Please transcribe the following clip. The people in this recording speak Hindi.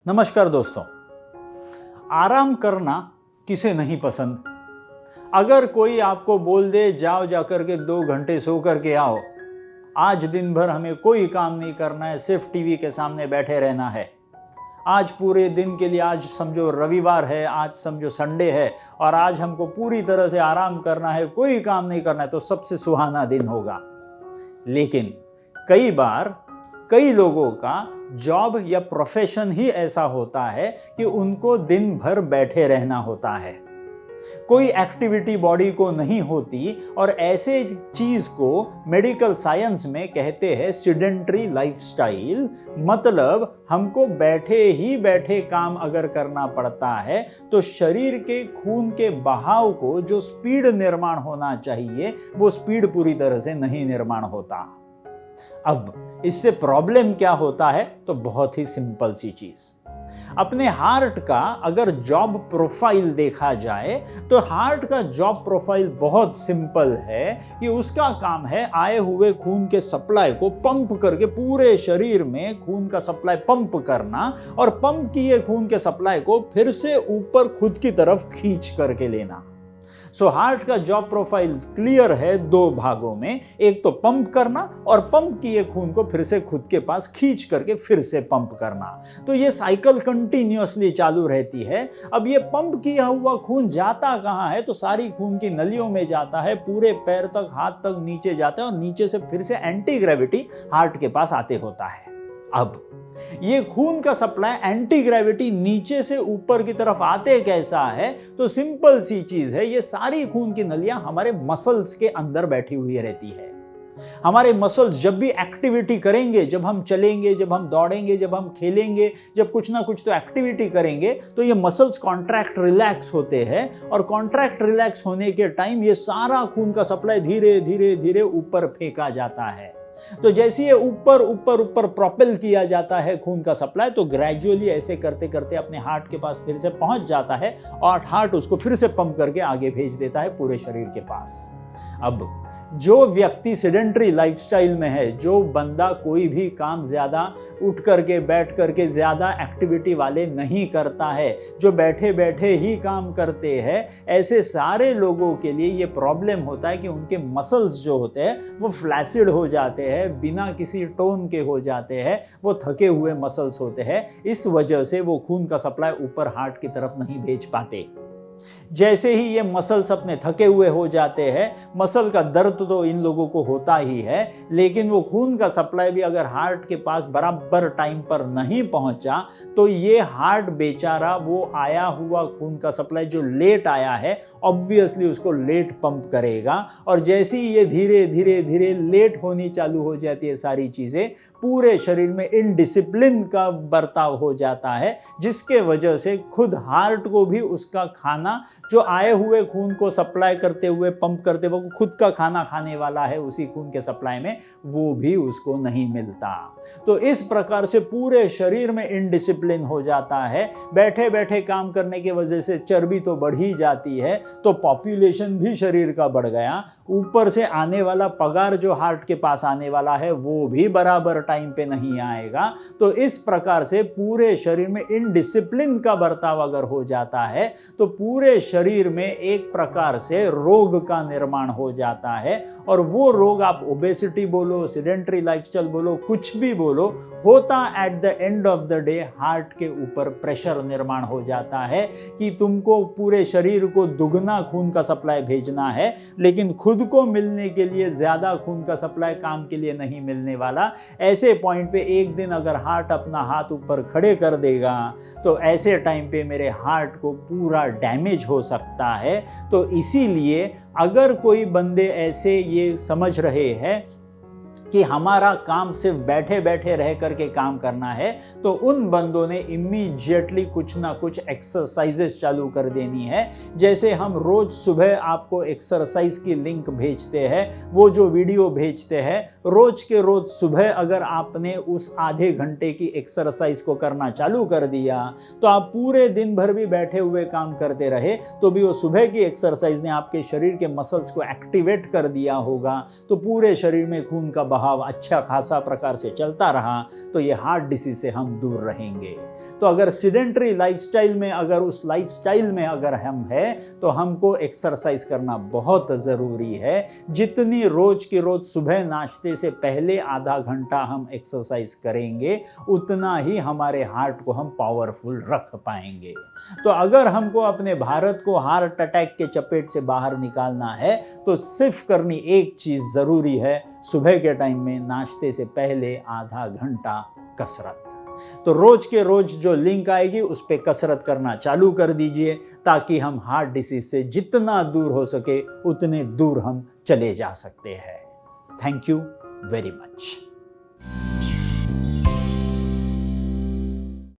नमस्कार दोस्तों। आराम करना किसे नहीं पसंद। अगर कोई आपको बोल दे जाओ जाकर के 2 घंटे सो करके आओ, आज दिन भर हमें कोई काम नहीं करना है, सिर्फ टीवी के सामने बैठे रहना है, आज पूरे दिन के लिए, आज समझो रविवार है, आज समझो संडे है और आज हमको पूरी तरह से आराम करना है, कोई काम नहीं करना है, तो सबसे सुहाना दिन होगा। लेकिन कई बार कई लोगों का जॉब या प्रोफेशन ही ऐसा होता है कि उनको दिन भर बैठे रहना होता है, कोई एक्टिविटी बॉडी को नहीं होती और ऐसे चीज को मेडिकल साइंस में कहते हैं सिडेंटरी लाइफस्टाइल। मतलब हमको बैठे ही बैठे काम अगर करना पड़ता है तो शरीर के खून के बहाव को जो स्पीड निर्माण होना चाहिए वो स्पीड पूरी तरह से नहीं निर्माण होता। अब इससे प्रॉब्लम क्या होता है? तो बहुत ही सिंपल सी चीज, अपने हार्ट का अगर जॉब प्रोफाइल देखा जाए तो हार्ट का जॉब प्रोफाइल बहुत सिंपल है कि उसका काम है आए हुए खून के सप्लाई को पंप करके पूरे शरीर में खून का सप्लाई पंप करना और पंप किए खून के सप्लाई को फिर से ऊपर खुद की तरफ खींच करके लेना। सो हार्ट का जॉब प्रोफाइल क्लियर है 2 भागों में, एक तो पंप करना और पंप किए खून को फिर से खुद के पास खींच करके फिर से पंप करना। तो ये साइकिल कंटिन्यूअसली चालू रहती है। अब ये पंप किया हुआ खून जाता कहाँ है? तो सारी खून की नलियों में जाता है, पूरे पैर तक, हाथ तक नीचे जाता है और नीचे से फिर से एंटी ग्रेविटी हार्ट के पास आते होता है। अब ये खून का सप्लाई एंटी ग्रेविटी नीचे से ऊपर की तरफ आते कैसा है? तो सिंपल सी चीज है, ये सारी खून की नलियां हमारे मसल्स के अंदर बैठी हुई रहती है। हमारे मसल्स जब भी एक्टिविटी करेंगे, जब हम चलेंगे, जब हम दौड़ेंगे, जब हम खेलेंगे, जब कुछ ना कुछ तो एक्टिविटी करेंगे तो ये मसल्स कॉन्ट्रैक्ट रिलैक्स होते हैं और कॉन्ट्रैक्ट रिलैक्स होने के टाइम ये सारा खून का सप्लाई धीरे धीरे धीरे ऊपर फेंका जाता है। तो जैसे ये ऊपर ऊपर ऊपर प्रोपेल किया जाता है खून का सप्लाई, तो ग्रेजुअली ऐसे करते करते अपने हार्ट के पास फिर से पहुंच जाता है और हार्ट उसको फिर से पंप करके आगे भेज देता है पूरे शरीर के पास। अब जो व्यक्ति सेडेंटरी लाइफस्टाइल में है, जो बंदा कोई भी काम ज्यादा उठ करके बैठ करके ज्यादा एक्टिविटी वाले नहीं करता है, जो बैठे बैठे ही काम करते हैं, ऐसे सारे लोगों के लिए ये प्रॉब्लम होता है कि उनके मसल्स जो होते हैं वो फ्लैसिड हो जाते हैं, बिना किसी टोन के हो जाते हैं, वो थके हुए मसल्स होते हैं। इस वजह से वो खून का सप्लाई ऊपर हार्ट की तरफ नहीं भेज पाते। जैसे ही ये मसल्स अपने थके हुए हो जाते हैं, मसल का दर्द तो इन लोगों को होता ही है, लेकिन वो खून का सप्लाई भी अगर हार्ट के पास बराबर टाइम पर नहीं पहुंचा तो ये हार्ट बेचारा वो आया हुआ खून का सप्लाई जो लेट आया है ऑब्वियसली उसको लेट पंप करेगा और जैसे ही ये धीरे धीरे धीरे लेट होनी चालू हो जाती है सारी चीजें, पूरे शरीर में इनडिसिप्लिन का बर्ताव हो जाता है, जिसके वजह से खुद हार्ट को भी उसका खाना जो आए हुए खून को सप्लाई करते हुए पंप करते हुए खुद का खाना खाने वाला है उसी खून के सप्लाई में, वो भी उसको नहीं मिलता। तो इस प्रकार से पूरे शरीर में इनडिसिप्लिन हो जाता है। बैठे बैठे काम करने की वजह से चर्बी तो बढ़ ही जाती है, तो पॉपुलेशन भी शरीर का बढ़ गया, ऊपर से आने वाला पगार जो हार्ट के पास आने वाला है वो भी बराबर टाइम पे नहीं आएगा। तो इस प्रकार से पूरे शरीर में इनडिसिप्लिन का बर्ताव अगर हो जाता है तो पूरे शरीर में एक प्रकार से रोग का निर्माण हो जाता है और वो रोग आप ओबेसिटी बोलो, सेडेंटरी लाइफस्टाइल बोलो, कुछ भी बोलो, होता at the end of the day heart के ऊपर प्रेशर निर्माण हो जाता है कि तुमको पूरे शरीर को दुगना खून का सप्लाई भेजना है, लेकिन खुद को मिलने के लिए ज्यादा खून का सप्लाई काम के लिए नहीं मिलने वाला। ऐसे पॉइंट पे एक दिन अगर हार्ट अपना हाथ ऊपर खड़े कर देगा तो ऐसे टाइम पे मेरे हार्ट को पूरा डैमेज हो सकता है। तो इसीलिए अगर कोई बंदे ऐसे ये समझ रहे हैं कि हमारा काम सिर्फ बैठे बैठे रह करके काम करना है, तो उन बंदों ने इमीडिएटली कुछ ना कुछ एक्सरसाइजेस चालू कर देनी है। जैसे हम रोज सुबह आपको एक्सरसाइज की लिंक भेजते हैं, वो जो वीडियो भेजते हैं, रोज के रोज सुबह अगर आपने उस आधे घंटे की एक्सरसाइज को करना चालू कर दिया तो आप पूरे दिन भर भी बैठे हुए काम करते रहे तो भी वो सुबह की एक्सरसाइज ने आपके शरीर के मसल्स को एक्टिवेट कर दिया होगा, तो पूरे शरीर में खून का बहाव अच्छा खासा प्रकार से चलता रहा तो ये हार्ट डिसीज से हम दूर रहेंगे। तो अगर सीडेंटरी लाइफस्टाइल में अगर हम हैं तो हमको एक्सरसाइज करना बहुत ज़रूरी है। जितनी रोज की रोज सुबह नाश्ते से पहले आधा घंटा हम एक्सरसाइज करेंगे उतना ही हमारे हार्ट को हम पावरफुल रख पाएंगे। तो अगर हमको अपने भारत को हार्ट अटैक के चपेट से बाहर निकालना है तो सिर्फ करनी एक चीज जरूरी है, सुबह के टाइम में नाश्ते से पहले आधा घंटा कसरत। तो रोज के रोज जो लिंक आएगी उस पे कसरत करना चालू कर दीजिए ताकि हम हार्ट डिसीज से जितना दूर हो सके उतने दूर हम चले जा सकते हैं। Thank you very much.